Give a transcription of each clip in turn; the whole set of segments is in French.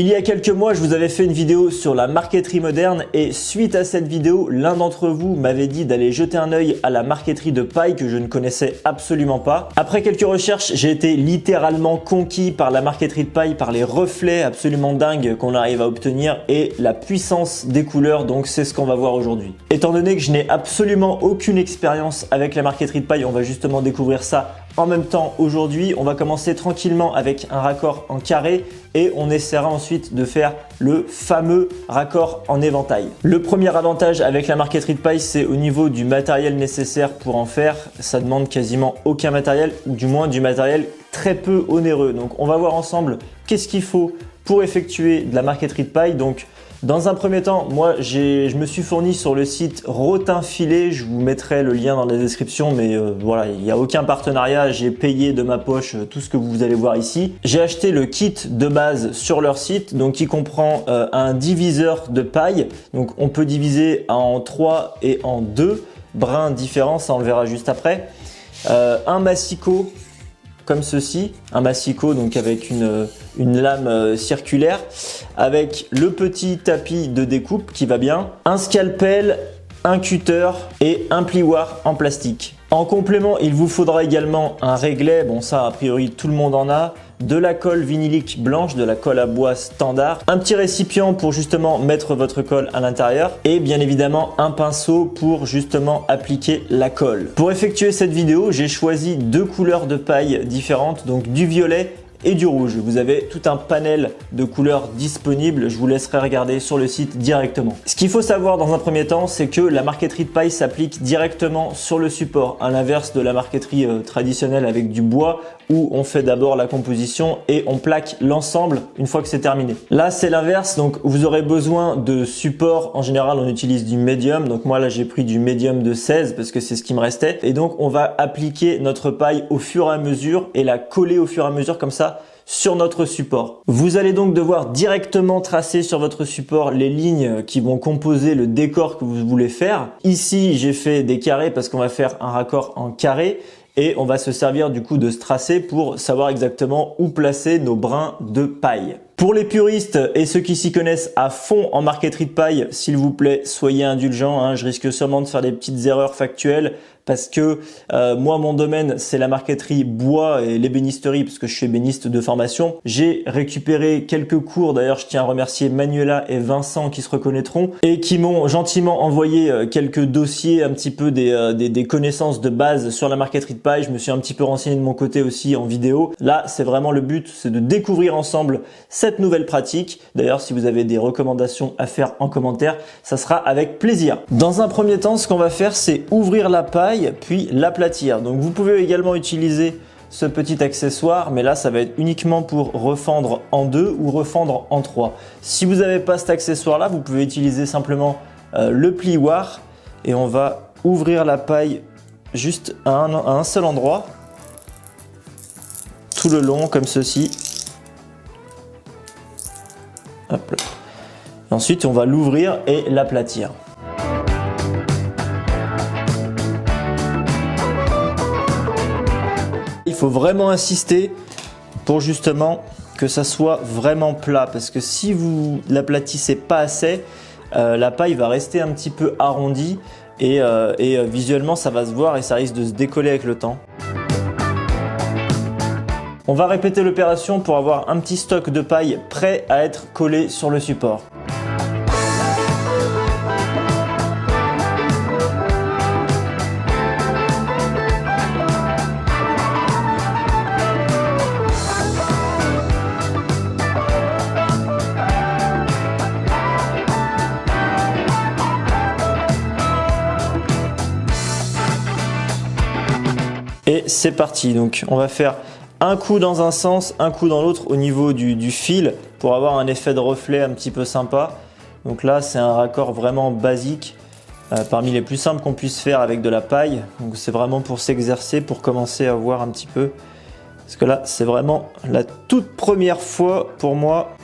Il y a quelques mois, je vous avais fait une vidéo sur la marqueterie moderne et suite à cette vidéo, l'un d'entre vous m'avait dit d'aller jeter un œil à la marqueterie de paille que je ne connaissais absolument pas. Après quelques recherches, j'ai été littéralement conquis par la marqueterie de paille, par les reflets absolument dingues qu'on arrive à obtenir et la puissance des couleurs, donc c'est ce qu'on va voir aujourd'hui. Étant donné que je n'ai absolument aucune expérience avec la marqueterie de paille, on va justement découvrir ça en même temps aujourd'hui. On va commencer tranquillement avec un raccord en carré et on essaiera ensuite de faire le fameux raccord en éventail. Le premier avantage avec la marqueterie de paille, c'est au niveau du matériel nécessaire pour en faire. Ça demande quasiment aucun matériel, ou du moins du matériel très peu onéreux. Donc on va voir ensemble qu'est-ce qu'il faut pour effectuer de la marqueterie de paille. Donc dans un premier temps, moi je me suis fourni sur le site Rotin Filet, je vous mettrai le lien dans la description, mais voilà, il n'y a aucun partenariat, j'ai payé de ma poche tout ce que vous allez voir ici. J'ai acheté le kit de base sur leur site, donc qui comprend un diviseur de paille, donc on peut diviser en 3 et en 2 brins différents, ça on le verra juste après. Un massicot comme ceci, un massicot donc avec une lame circulaire, avec le petit tapis de découpe qui va bien, un scalpel, un cutter et un plioir en plastique. En complément, il vous faudra également un réglet, bon ça a priori tout le monde en a, de la colle vinylique blanche, de la colle à bois standard, un petit récipient pour justement mettre votre colle à l'intérieur et bien évidemment un pinceau pour justement appliquer la colle. Pour effectuer cette vidéo, j'ai choisi deux couleurs de paille différentes, donc du violet et du rouge. Vous avez tout un panel de couleurs disponibles, je vous laisserai regarder sur le site directement. Ce qu'il faut savoir dans un premier temps, c'est que la marqueterie de paille s'applique directement sur le support, à l'inverse de la marqueterie traditionnelle avec du bois où on fait d'abord la composition et on plaque l'ensemble une fois que c'est terminé. Là c'est l'inverse, donc vous aurez besoin de support. En général on utilise du médium, donc moi là j'ai pris du médium de 16 parce que c'est ce qui me restait, et donc on va appliquer notre paille au fur et à mesure et la coller au fur et à mesure comme ça sur notre support. Vous allez donc devoir directement tracer sur votre support les lignes qui vont composer le décor que vous voulez faire. Ici j'ai fait des carrés parce qu'on va faire un raccord en carré et on va se servir du coup de ce tracé pour savoir exactement où placer nos brins de paille. Pour les puristes et ceux qui s'y connaissent à fond en marqueterie de paille, s'il vous plaît, soyez indulgents, hein, je risque sûrement de faire des petites erreurs factuelles parce que moi mon domaine c'est la marqueterie bois et l'ébénisterie parce que je suis ébéniste de formation. J'ai récupéré quelques cours, d'ailleurs je tiens à remercier Manuela et Vincent qui se reconnaîtront et qui m'ont gentiment envoyé quelques dossiers, un petit peu des connaissances de base sur la marqueterie de paille. Je me suis un petit peu renseigné de mon côté aussi en vidéo. Là c'est vraiment le but, c'est de découvrir ensemble cette nouvelle pratique. D'ailleurs si vous avez des recommandations à faire en commentaire, ça sera avec plaisir. Dans un premier temps, ce qu'on va faire c'est ouvrir la paille puis l'aplatir. Donc vous pouvez également utiliser ce petit accessoire, mais là ça va être uniquement pour refendre en 2 ou refendre en 3. Si vous n'avez pas cet accessoire là, vous pouvez utiliser simplement le plioir et on va ouvrir la paille juste à un seul endroit, tout le long comme ceci. Hop là. Et ensuite on va l'ouvrir et l'aplatir. Il faut vraiment insister pour justement que ça soit vraiment plat parce que si vous l'aplatissez pas assez, la paille va rester un petit peu arrondie et visuellement ça va se voir et ça risque de se décoller avec le temps. On va répéter l'opération pour avoir un petit stock de paille prêt à être collé sur le support. Et c'est parti, donc on va faire un coup dans un sens, un coup dans l'autre au niveau du fil pour avoir un effet de reflet un petit peu sympa. Donc là c'est un raccord vraiment basique, parmi les plus simples qu'on puisse faire avec de la paille. Donc c'est vraiment pour s'exercer, pour commencer à voir un petit peu. Parce que là c'est vraiment la toute première fois pour moi.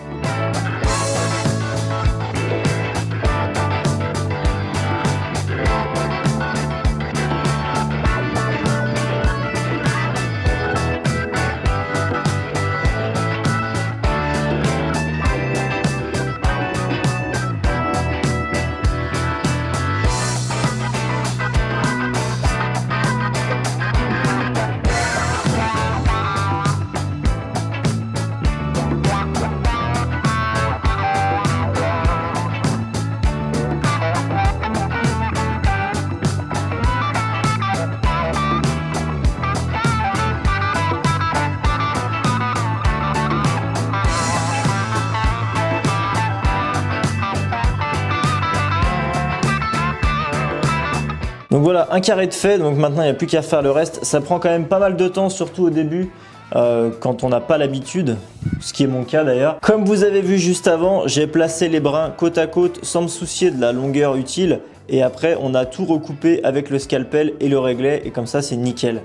Donc voilà, un carré de fait, donc maintenant il n'y a plus qu'à faire le reste. Ça prend quand même pas mal de temps, surtout au début, quand on n'a pas l'habitude, ce qui est mon cas d'ailleurs. Comme vous avez vu juste avant, j'ai placé les brins côte à côte sans me soucier de la longueur utile. Et après, on a tout recoupé avec le scalpel et le réglet, et comme ça c'est nickel.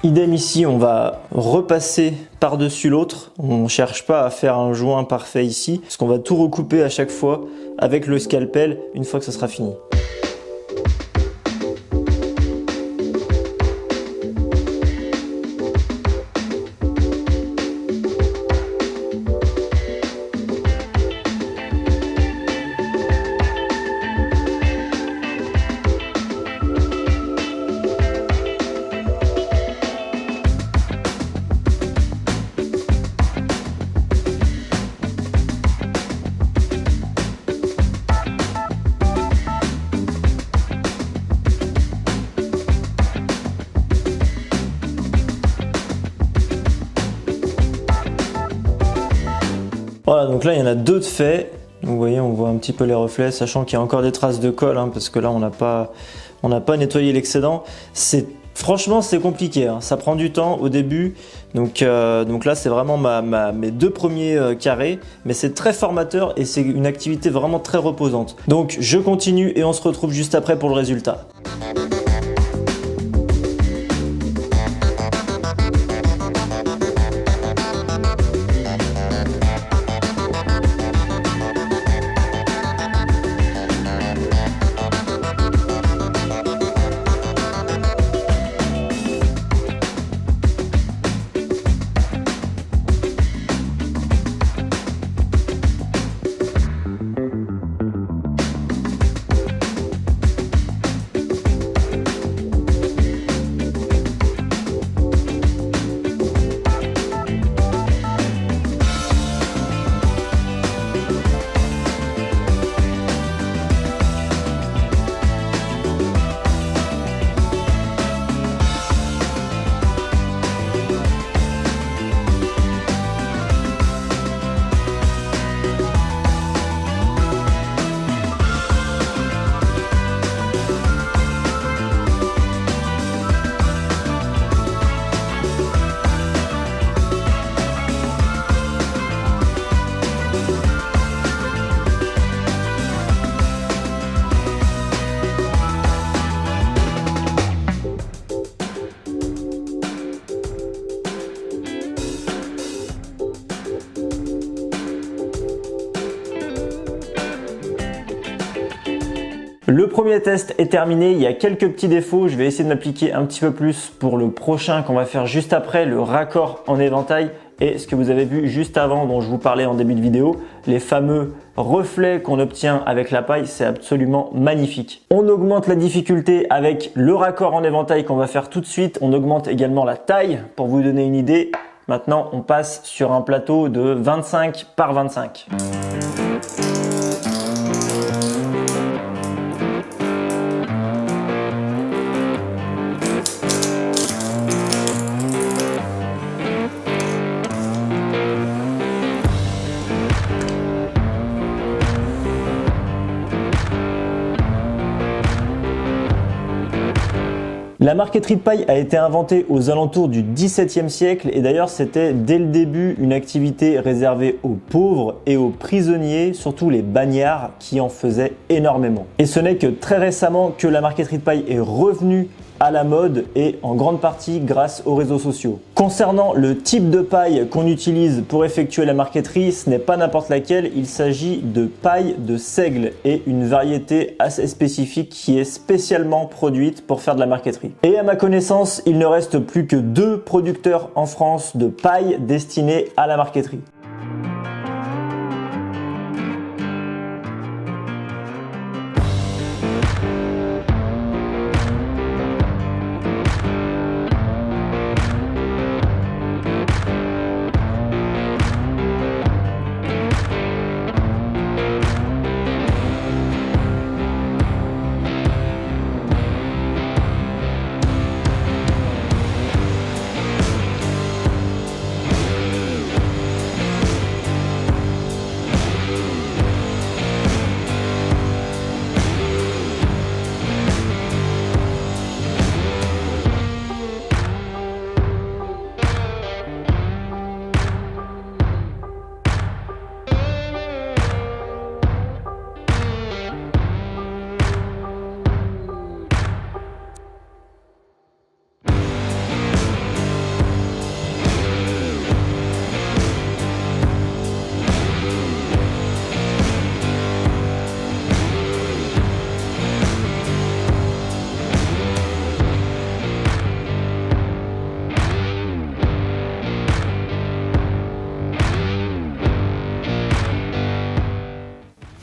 Idem ici, on va repasser par-dessus l'autre. On ne cherche pas à faire un joint parfait ici, parce qu'on va tout recouper à chaque fois avec le scalpel une fois que ça sera fini. Voilà, donc là il y en a deux de fait. Vous voyez, on voit un petit peu les reflets, sachant qu'il y a encore des traces de colle, hein, parce que là on n'a pas nettoyé l'excédent. Franchement c'est compliqué, hein. Ça prend du temps au début. Donc là c'est vraiment mes deux premiers carrés, mais c'est très formateur et c'est une activité vraiment très reposante. Donc je continue et on se retrouve juste après pour le résultat. Le premier test est terminé, il y a quelques petits défauts, je vais essayer de m'appliquer un petit peu plus pour le prochain qu'on va faire juste après, le raccord en éventail et ce que vous avez vu juste avant dont je vous parlais en début de vidéo, les fameux reflets qu'on obtient avec la paille, c'est absolument magnifique. On augmente la difficulté avec le raccord en éventail qu'on va faire tout de suite, on augmente également la taille pour vous donner une idée. Maintenant on passe sur un plateau de 25 par 25. La marqueterie de paille a été inventée aux alentours du XVIIe siècle et d'ailleurs c'était dès le début une activité réservée aux pauvres et aux prisonniers, surtout les bagnards qui en faisaient énormément. Et ce n'est que très récemment que la marqueterie de paille est revenue à la mode et en grande partie grâce aux réseaux sociaux. Concernant le type de paille qu'on utilise pour effectuer la marqueterie, ce n'est pas n'importe laquelle, il s'agit de paille de seigle et une variété assez spécifique qui est spécialement produite pour faire de la marqueterie. Et à ma connaissance, il ne reste plus que 2 producteurs en France de paille destinée à la marqueterie.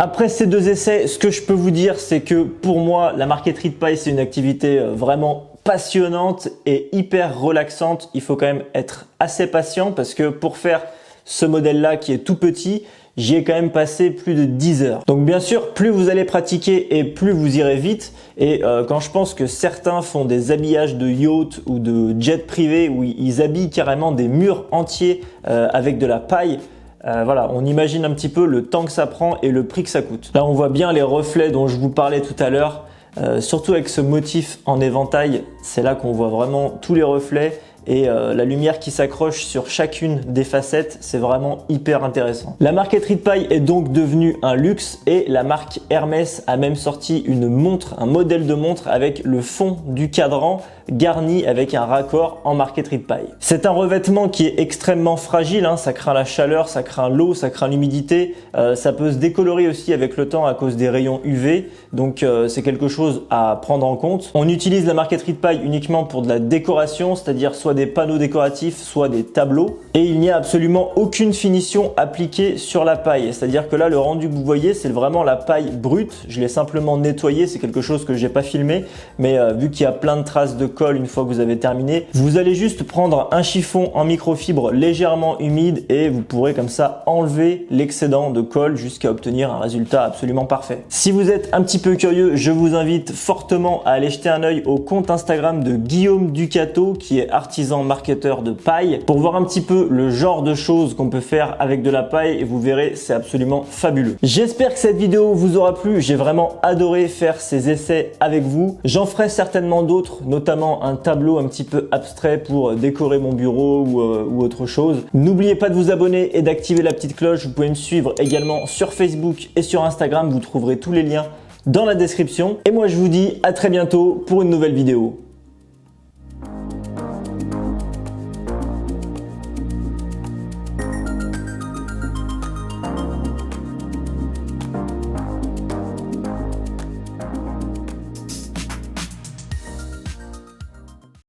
Après ces 2 essais, ce que je peux vous dire, c'est que pour moi, la marqueterie de paille, c'est une activité vraiment passionnante et hyper relaxante. Il faut quand même être assez patient parce que pour faire ce modèle-là qui est tout petit, j'y ai quand même passé plus de 10 heures. Donc bien sûr, plus vous allez pratiquer et plus vous irez vite. Et quand je pense que certains font des habillages de yacht ou de jet privé où ils habillent carrément des murs entiers avec de la paille, voilà, on imagine un petit peu le temps que ça prend et le prix que ça coûte. Là, on voit bien les reflets dont je vous parlais tout à l'heure. Surtout avec ce motif en éventail, c'est là qu'on voit vraiment tous les reflets et la lumière qui s'accroche sur chacune des facettes, c'est vraiment hyper intéressant. La marqueterie de paille est donc devenue un luxe et la marque Hermès a même sorti une montre, un modèle de montre avec le fond du cadran garni avec un raccord en marqueterie de paille. C'est un revêtement qui est extrêmement fragile, hein, ça craint la chaleur, ça craint l'eau, ça craint l'humidité, ça peut se décolorer aussi avec le temps à cause des rayons UV, donc c'est quelque chose à prendre en compte. On utilise la marqueterie de paille uniquement pour de la décoration, c'est-à-dire soit des panneaux décoratifs, soit des tableaux, et il n'y a absolument aucune finition appliquée sur la paille, c'est-à-dire que là le rendu que vous voyez c'est vraiment la paille brute, je l'ai simplement nettoyé, c'est quelque chose que j'ai pas filmé, mais vu qu'il y a plein de traces de colle une fois que vous avez terminé, vous allez juste prendre un chiffon en microfibre légèrement humide et vous pourrez comme ça enlever l'excédent de colle jusqu'à obtenir un résultat absolument parfait. Si vous êtes un petit peu curieux, je vous invite fortement à aller jeter un œil au compte Instagram de Guillaume Ducato qui est artisan marketeur de paille pour voir un petit peu le genre de choses qu'on peut faire avec de la paille et vous verrez, c'est absolument fabuleux. J'espère que cette vidéo vous aura plu, j'ai vraiment adoré faire ces essais avec vous. J'en ferai certainement d'autres, notamment un tableau un petit peu abstrait pour décorer mon bureau ou autre chose. N'oubliez pas de vous abonner et d'activer la petite cloche. Vous pouvez me suivre également sur Facebook et sur Instagram. Vous trouverez tous les liens dans la description. Et moi, je vous dis à très bientôt pour une nouvelle vidéo.